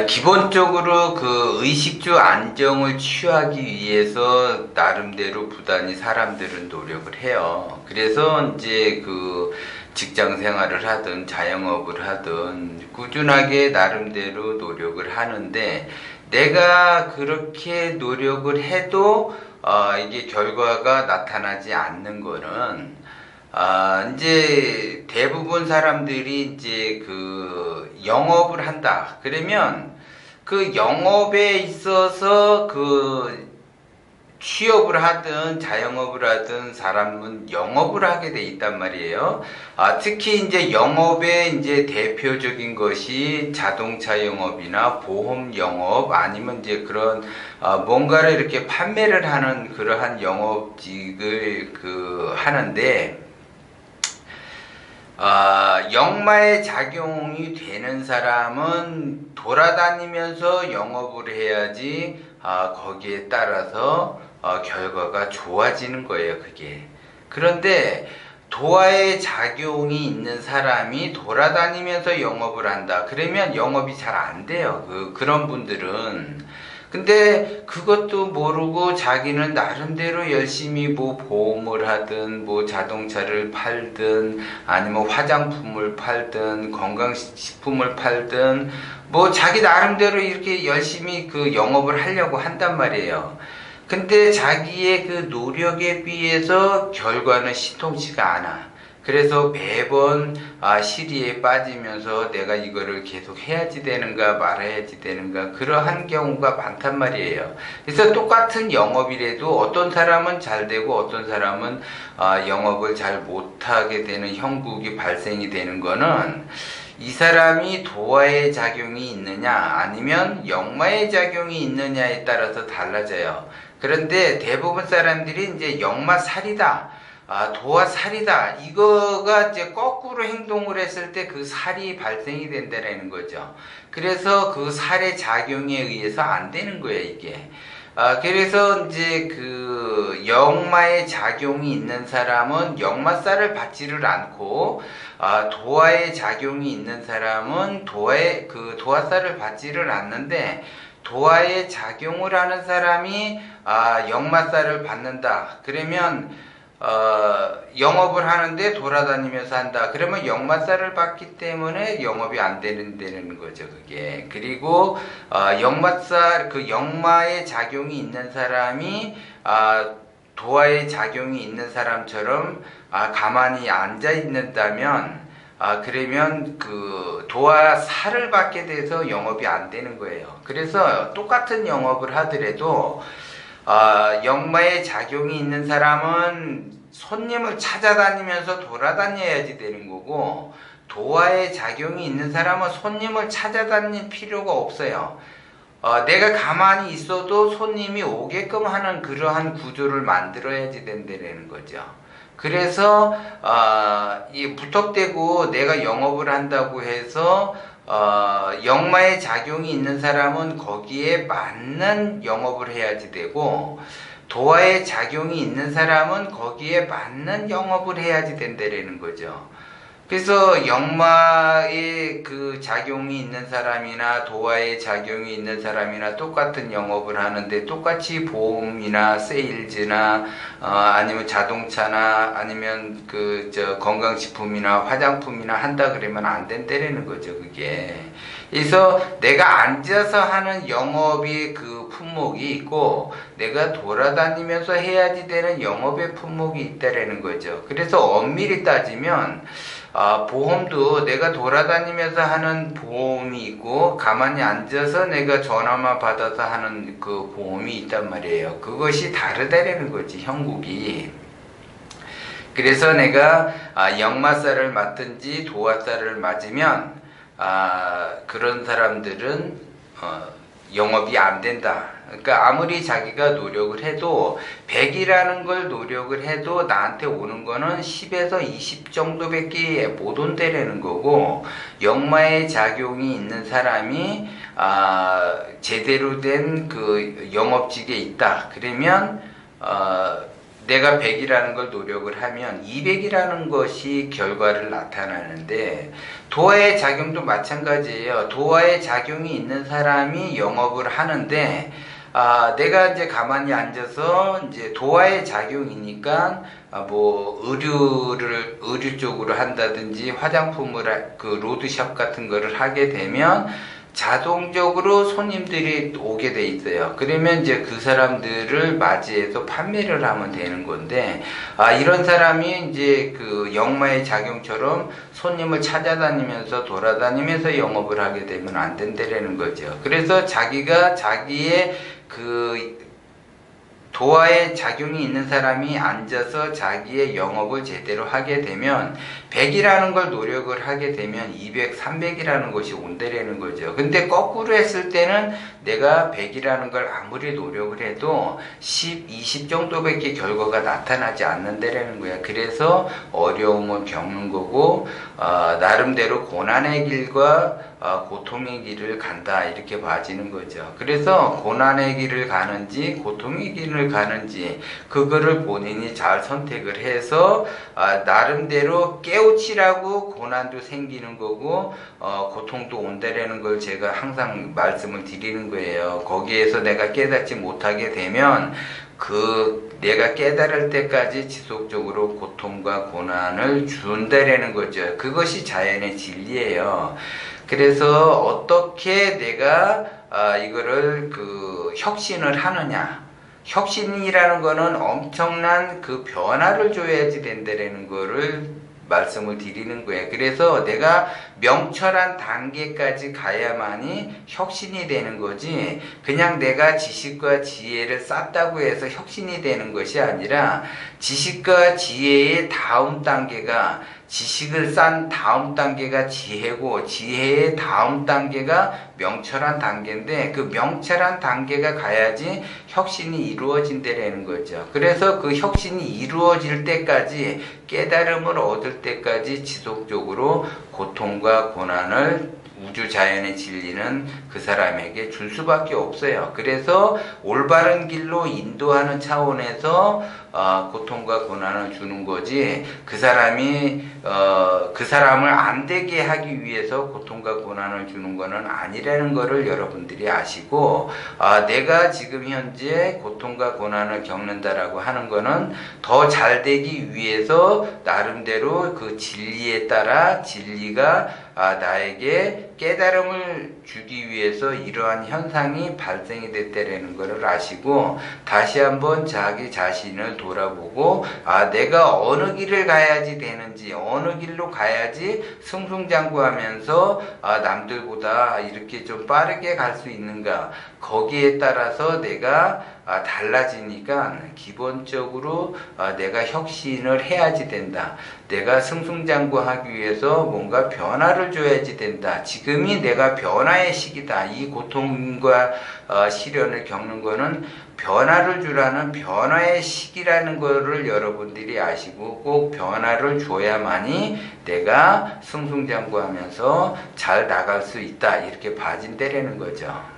기본적으로 그 의식주 안정을 취하기 위해서 나름대로 부단히 사람들은 노력을 해요. 그래서 이제 그 직장 생활을 하든 자영업을 하든 꾸준하게 나름대로 노력을 하는데, 내가 그렇게 노력을 해도 이게 결과가 나타나지 않는 거는, 이제 대부분 사람들이 이제 그 영업을 한다. 그러면 그 영업에 있어서 그 취업을 하든 자영업을 하든 사람은 영업을 하게 돼 있단 말이에요. 특히 이제 영업의 이제 대표적인 것이 자동차 영업이나 보험 영업, 아니면 이제 그런 뭔가를 이렇게 판매를 하는 그러한 영업직을 하는데, 역마의 작용이 되는 사람은 돌아다니면서 영업을 해야지 거기에 따라서 결과가 좋아지는 거예요, 그게. 그런데 도화의 작용이 있는 사람이 돌아다니면서 영업을 한다. 그러면 영업이 잘 안 돼요. 그런 분들은. 근데 그것도 모르고 자기는 나름대로 열심히 뭐 보험을 하든 뭐 자동차를 팔든 아니면 화장품을 팔든 건강식품을 팔든 뭐 자기 나름대로 이렇게 열심히 그 영업을 하려고 한단 말이에요. 근데 자기의 그 노력에 비해서 결과는 신통치가 않아. 그래서 매번 시리에 빠지면서 내가 이거를 계속 해야지 되는가 말아야지 되는가, 그러한 경우가 많단 말이에요. 그래서 똑같은 영업이라도 어떤 사람은 잘 되고 어떤 사람은 영업을 잘 못하게 되는 형국이 발생이 되는 거는, 이 사람이 도화의 작용이 있느냐 아니면 역마의 작용이 있느냐에 따라서 달라져요. 그런데 대부분 사람들이 이제 역마살이다, 도화살이다, 이거가 이제 거꾸로 행동을 했을 때 그 살이 발생이 된다는 거죠. 그래서 그 살의 작용에 의해서 안 되는 거예요, 이게. 그래서 이제 그 역마의 작용이 있는 사람은 역마살을 받지를 않고, 도화의 작용이 있는 사람은 도화살을 받지를 않는데, 도화의 작용을 하는 사람이 역마살을 받는다. 그러면 영업을 하는데 돌아다니면서 한다. 그러면 역마살을 받기 때문에 영업이 안 되는 거죠, 그게. 그리고 역마의 작용이 있는 사람이 도화의 작용이 있는 사람처럼 가만히 앉아 있는다면, 그러면 그 도화살을 받게 돼서 영업이 안 되는 거예요. 그래서 똑같은 영업을 하더라도 역마의 작용이 있는 사람은 손님을 찾아다니면서 돌아다녀야지 되는 거고, 도화의 작용이 있는 사람은 손님을 찾아다닐 필요가 없어요. 내가 가만히 있어도 손님이 오게끔 하는 그러한 구조를 만들어야지 된다는 거죠. 그래서 이 무턱대고 내가 영업을 한다고 해서 역마의 작용이 있는 사람은 거기에 맞는 영업을 해야지 되고, 도화의 작용이 있는 사람은 거기에 맞는 영업을 해야지 된다는 거죠. 그래서 역마의 그 작용이 있는 사람이나 도화의 작용이 있는 사람이나 똑같은 영업을 하는데, 똑같이 보험이나 세일즈나 아니면 자동차나 아니면 건강식품이나 화장품이나 한다 그러면 안 된다는 거죠, 그게. 그래서 내가 앉아서 하는 영업이 그 품목이 있고, 내가 돌아다니면서 해야지 되는 영업의 품목이 있다라는 거죠. 그래서 엄밀히 따지면 보험도 내가 돌아다니면서 하는 보험이 있고, 가만히 앉아서 내가 전화만 받아서 하는 그 보험이 있단 말이에요. 그것이 다르다라는 거지, 형국이. 그래서 내가 역마살을 맞든지 도화살을 맞으면 그런 사람들은 영업이 안 된다. 그러니까 아무리 자기가 노력을 해도 100이라는 걸 노력을 해도 나한테 오는 거는 10에서 20 정도밖에 못 온다라는 거고, 역마의 작용이 있는 사람이 제대로 된 그 영업직에 있다. 그러면 내가 100이라는 걸 노력을 하면 200이라는 것이 결과를 나타나는데, 도화의 작용도 마찬가지예요. 도화의 작용이 있는 사람이 영업을 하는데, 내가 이제 가만히 앉아서 이제 도화의 작용이니까 뭐 의류 쪽으로 한다든지 화장품을 그 로드샵 같은 거를 하게 되면 자동적으로 손님들이 오게 돼 있어요. 그러면 이제 그 사람들을 맞이해서 판매를 하면 되는 건데, 이런 사람이 이제 그 역마의 작용처럼 손님을 찾아다니면서 돌아다니면서 영업을 하게 되면 안 된다라는 거죠. 그래서 자기가 자기의 그 도화의 작용이 있는 사람이 앉아서 자기의 영업을 제대로 하게 되면 100이라는 걸 노력을 하게 되면 200, 300이라는 것이 온다라는 거죠. 근데 거꾸로 했을 때는 내가 100이라는 걸 아무리 노력을 해도 10, 20 정도밖에 결과가 나타나지 않는다라는 거야. 그래서 어려움을 겪는 거고, 나름대로 고난의 길과 고통의 길을 간다, 이렇게 봐지는 거죠. 그래서 고난의 길을 가는지 고통의 길을 가는지 그거를 본인이 잘 선택을 해서 나름대로 깨우치라고 고난도 생기는 거고 고통도 온다라는 걸 제가 항상 말씀을 드리는 거예요. 거기에서 내가 깨닫지 못하게 되면 내가 깨달을 때까지 지속적으로 고통과 고난을 준다라는 거죠. 그것이 자연의 진리예요. 그래서 어떻게 내가 이거를 혁신을 하느냐. 혁신이라는 거는 엄청난 그 변화를 줘야지 된다라는 거를 말씀을 드리는 거예요. 그래서 내가 명철한 단계까지 가야만이 혁신이 되는 거지, 그냥 내가 지식과 지혜를 쌓다고 해서 혁신이 되는 것이 아니라, 지식과 지혜의 다음 단계가, 지식을 쌓은 다음 단계가 지혜고, 지혜의 다음 단계가 명철한 단계인데, 그 명철한 단계가 가야지 혁신이 이루어진다라는 거죠. 그래서 그 혁신이 이루어질 때까지, 깨달음을 얻을 때까지 지속적으로 고통과 고난을 우주 자연의 진리는 그 사람에게 줄 수밖에 없어요. 그래서 올바른 길로 인도하는 차원에서 고통과 고난을 주는 거지, 그 사람을 안 되게 하기 위해서 고통과 고난을 주는 거는 아니라는 거를 여러분들이 아시고, 내가 지금 현재 고통과 고난을 겪는다라고 하는 거는 더 잘 되기 위해서 나름대로 그 진리에 따라, 진리가 나에게 깨달음을 주기 위해서 이러한 현상이 발생이 됐다라는 것을 아시고, 다시 한번 자기 자신을 돌아보고, 내가 어느 길을 가야지 되는지, 어느 길로 가야지 승승장구하면서 남들보다 이렇게 좀 빠르게 갈 수 있는가, 거기에 따라서 내가 달라지니까 기본적으로 내가 혁신을 해야지 된다. 내가 승승장구하기 위해서 뭔가 변화를 줘야지 된다. 지금이 내가 변화의 시기다. 이 고통과 시련을 겪는 거는 변화를 주라는 변화의 시기라는 거를 여러분들이 아시고, 꼭 변화를 줘야만이 내가 승승장구하면서 잘 나갈 수 있다, 이렇게 봐진다라는 거죠.